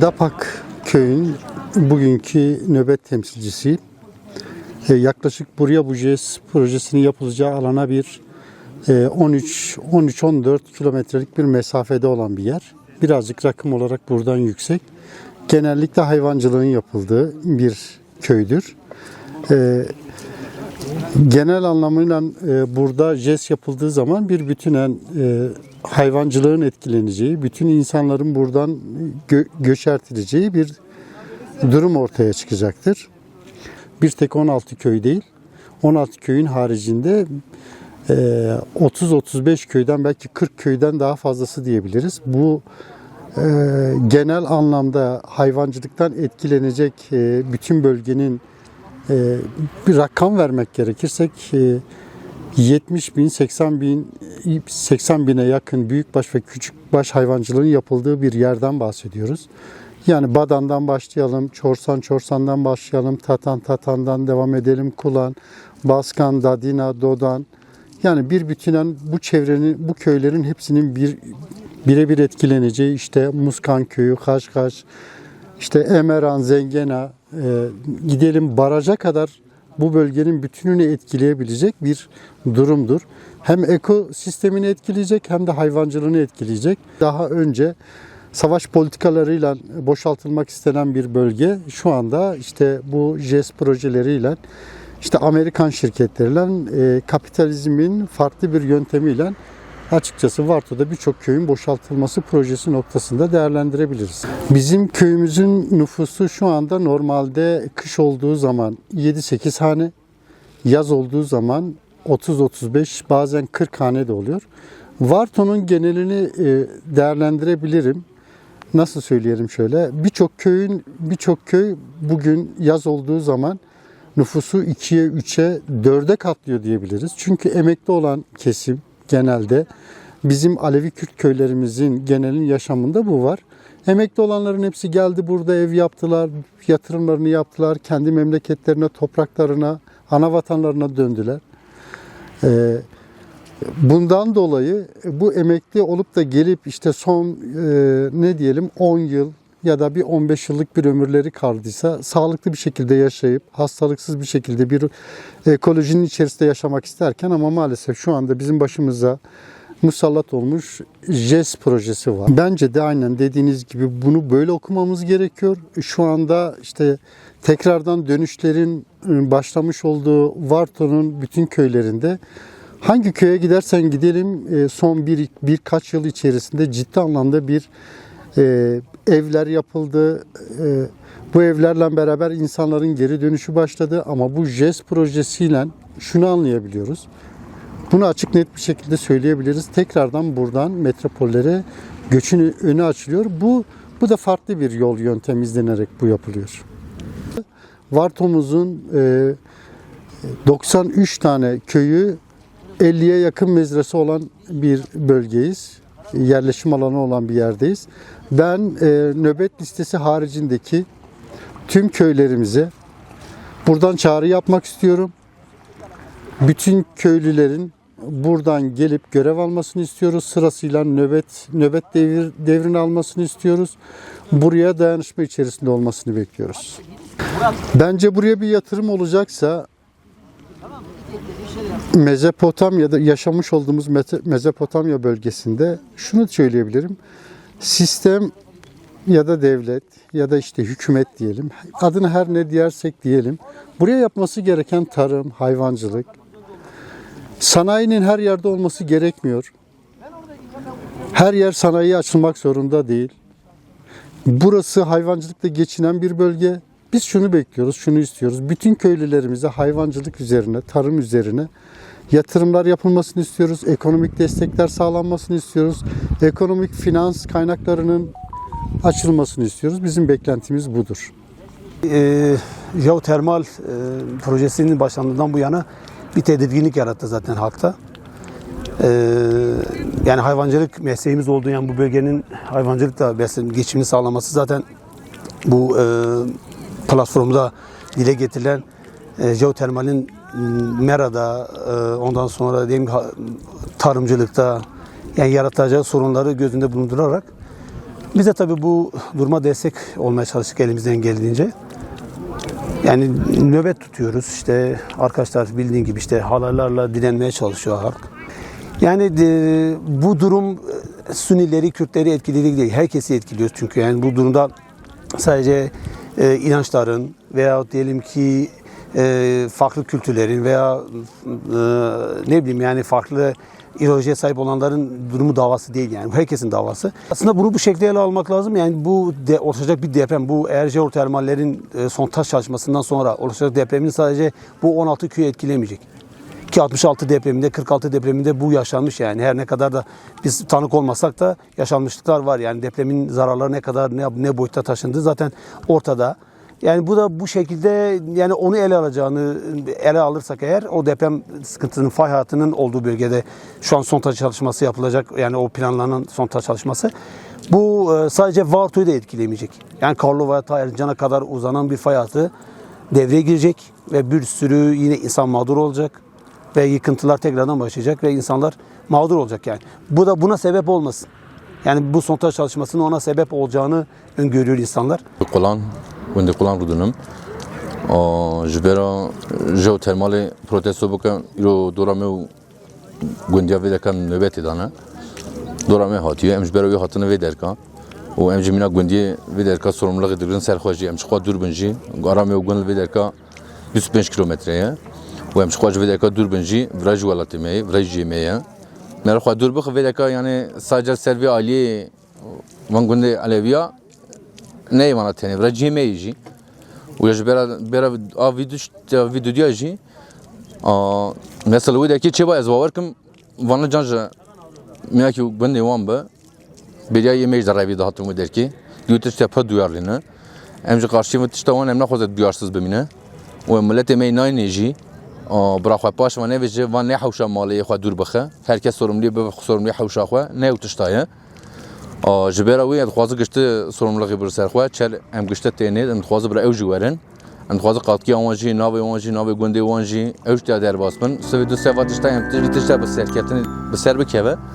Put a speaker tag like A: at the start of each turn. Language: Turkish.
A: Dapak köyün bugünkü nöbet temsilcisiyim. Yaklaşık buraya bu JES projesinin yapılacağı alana bir 13-14 kilometrelik bir mesafede olan bir yer. Birazcık rakım olarak buradan yüksek. Genellikle hayvancılığın yapıldığı bir köydür. Genel anlamıyla burada JES yapıldığı zaman bir bütünen hayvancılığın etkileneceği, bütün insanların buradan göçertileceği bir durum ortaya çıkacaktır. Bir tek 16 köy değil, 16 köyün haricinde 30-35 köyden belki 40 köyden daha fazlası diyebiliriz. Bu genel anlamda hayvancılıktan etkilenecek bütün bölgenin bir rakam vermek gerekirsek 70 bin, 80 bine yakın büyükbaş ve küçükbaş hayvancılığın yapıldığı bir yerden bahsediyoruz. Yani Badan'dan başlayalım, Çorsan'dan başlayalım, Tatan'dan devam edelim, Kulan, Baskan, Dadina, Dodan. Yani bir bütünen bu çevrenin, bu köylerin hepsinin birebir etkileneceği işte Muskan köyü, Kaşkaş, işte Emeran, Zengena, gidelim baraja kadar bu bölgenin bütününü etkileyebilecek bir durumdur. Hem ekosistemini etkileyecek hem de hayvancılığını etkileyecek. Daha önce savaş politikalarıyla boşaltılmak istenen bir bölge şu anda işte bu JES projeleriyle işte Amerikan şirketleriyle kapitalizmin farklı bir yöntemiyle açıkçası Varto'da birçok köyün boşaltılması projesi noktasında değerlendirebiliriz. Bizim köyümüzün nüfusu şu anda normalde kış olduğu zaman 7-8 hane, yaz olduğu zaman 30-35 bazen 40 hane de oluyor. Varto'nun genelini değerlendirebilirim. Nasıl söyleyelim şöyle, birçok köy bugün yaz olduğu zaman nüfusu 2'ye, 3'e, 4'e katlıyor diyebiliriz. Çünkü emekli olan kesim genelde bizim Alevi Kürt köylerimizin genelin yaşamında bu var. Emekli olanların hepsi geldi burada ev yaptılar, yatırımlarını yaptılar, kendi memleketlerine, topraklarına, ana vatanlarına döndüler. Bundan dolayı bu emekli olup da gelip işte son ne diyelim 10 yıl ya da bir 15 yıllık bir ömürleri kaldıysa sağlıklı bir şekilde yaşayıp hastalıksız bir şekilde bir ekolojinin içerisinde yaşamak isterken ama maalesef şu anda bizim başımıza musallat olmuş JES projesi var. Bence de aynen dediğiniz gibi bunu böyle okumamız gerekiyor. Şu anda işte tekrardan dönüşlerin başlamış olduğu Varto'nun bütün köylerinde hangi köye gidersen gidelim son birkaç yıl içerisinde ciddi anlamda bir evler yapıldı. Bu evlerle beraber insanların geri dönüşü başladı ama bu JES projesiyle şunu anlayabiliyoruz. Bunu açık net bir şekilde söyleyebiliriz. Tekrardan buradan metropollere göçün önü açılıyor. Bu da farklı bir yol yöntem izlenerek bu yapılıyor. Varto'muzun 93 tane köyü 50'ye yakın mezresi olan bir bölgeyiz. Yerleşim alanı olan bir yerdeyiz. Ben nöbet listesi haricindeki tüm köylerimize buradan çağrı yapmak istiyorum. Bütün köylülerin buradan gelip görev almasını istiyoruz. Sırasıyla nöbet devrini almasını istiyoruz. Buraya dayanışma içerisinde olmasını bekliyoruz. Bence buraya bir yatırım olacaksa Mezopotamya'da yaşamış olduğumuz Mezopotamya bölgesinde şunu söyleyebilirim. Sistem ya da devlet ya da işte hükümet diyelim. Adını her ne diyersek diyelim. Buraya yapması gereken tarım, hayvancılık, sanayinin her yerde olması gerekmiyor. Her yer sanayiye açılmak zorunda değil. Burası hayvancılıkla geçinen bir bölge. Biz şunu bekliyoruz, şunu istiyoruz. Bütün köylülerimize hayvancılık üzerine, tarım üzerine yatırımlar yapılmasını istiyoruz. Ekonomik destekler sağlanmasını istiyoruz. Ekonomik finans kaynaklarının açılmasını istiyoruz. Bizim beklentimiz budur.
B: Jeotermal projesinin başlandığından bu yana bir tedirginlik yarattı zaten halkta. Yani hayvancılık mesleğimiz olduğu yani bu bölgenin hayvancılıkla geçimini sağlaması zaten bu platformda dile getirilen jeotermalin Mera'da ondan sonra diyelim tarımcılıkta yani yaratacağı sorunları gözünde bulundurarak biz de tabii bu duruma destek olmaya çalıştık elimizden geldiğince. Yani nöbet tutuyoruz. İşte arkadaşlar bildiğin gibi işte halaylarla direnmeye çalışıyor halk. Yani bu durum Sünnileri, Kürtleri etkilediği değil. Herkesi etkiliyor çünkü. Yani bu durumda sadece inançların veya diyelim ki farklı kültürlerin veya ne bileyim yani farklı ideolojiye sahip olanların durumu davası değil yani. Herkesin davası. Aslında bunu bu şekilde ele almak lazım. Yani bu oluşacak bir deprem. Bu eğer jeotermallerin sondaj çalışmasından sonra oluşacak depremin sadece bu 16 köyü etkilemeyecek. Ki 66 depreminde, 46 depreminde bu yaşanmış yani. Her ne kadar da biz tanık olmasak da yaşanmışlıklar var. Yani depremin zararları ne kadar, ne boyutta taşındığı zaten ortada. Yani bu da bu şekilde yani onu ele alırsak eğer o deprem sıkıntının fay hattının olduğu bölgede şu an sondaj çalışması yapılacak. Yani o planlanan sondaj çalışması. Bu sadece Varto'yu da etkilemeyecek. Yani Karlova ta Erzincan'a kadar uzanan bir fay hattı devreye girecek ve bir sürü yine insan mağdur olacak ve yıkıntılar tekrardan başlayacak ve insanlar mağdur olacak yani. Bu da buna sebep olmasın. Yani bu sondaj çalışmasının ona sebep olacağını öngörüyor insanlar.
C: Gundê Qulan Rûdinum ji bera jeotermalê protesto bikin îro dora me û gundiya vê dekan nöbetê dane. Dora me hatiye em ji bera wê hatine vê derka û em ji mîna gundiyê vê derka sorumluluqê digirin ser xwe jî em ji xwe dûr bin jî ara me û gund li vê derka 25 kilometre ye û em ji xwe ji vê derka dûr bin jî vira ji welatê me ye vira ji ciyê me ye me re xwe dûr bixwe vê derka yani sadece ser vê aliyê van gundê Eleviya neyvana tenê vira ciyê me yê jî û ji bera a vîdyo diya jî mesela wê dekê çêba ez bawer kim vana can ji minekî gundê wan bi bêriya yê me jî de revî dihatin wê derkê dîwî tiştê pir duyarlîne em ji qarşî vê tişta wan em naxwaze duyarsîz bimîne û em miletê me nayînê jî bira xwe paş van nevêje van nê hewşa malê xwe dûr bixe herkes sorumlî bibe sorumlî hewşa xwe ne ew tişta ye ji bera wê em dixwaze giştî sorumluluqê bir ser xwe çer em giştî tenê em dixwaze bira ew jî werin em dixwaze qatkiya wan jî navê wan jî navê gundê wan jî ew jî derbas bin sivê du seva tişta em tişta bi ser bikeve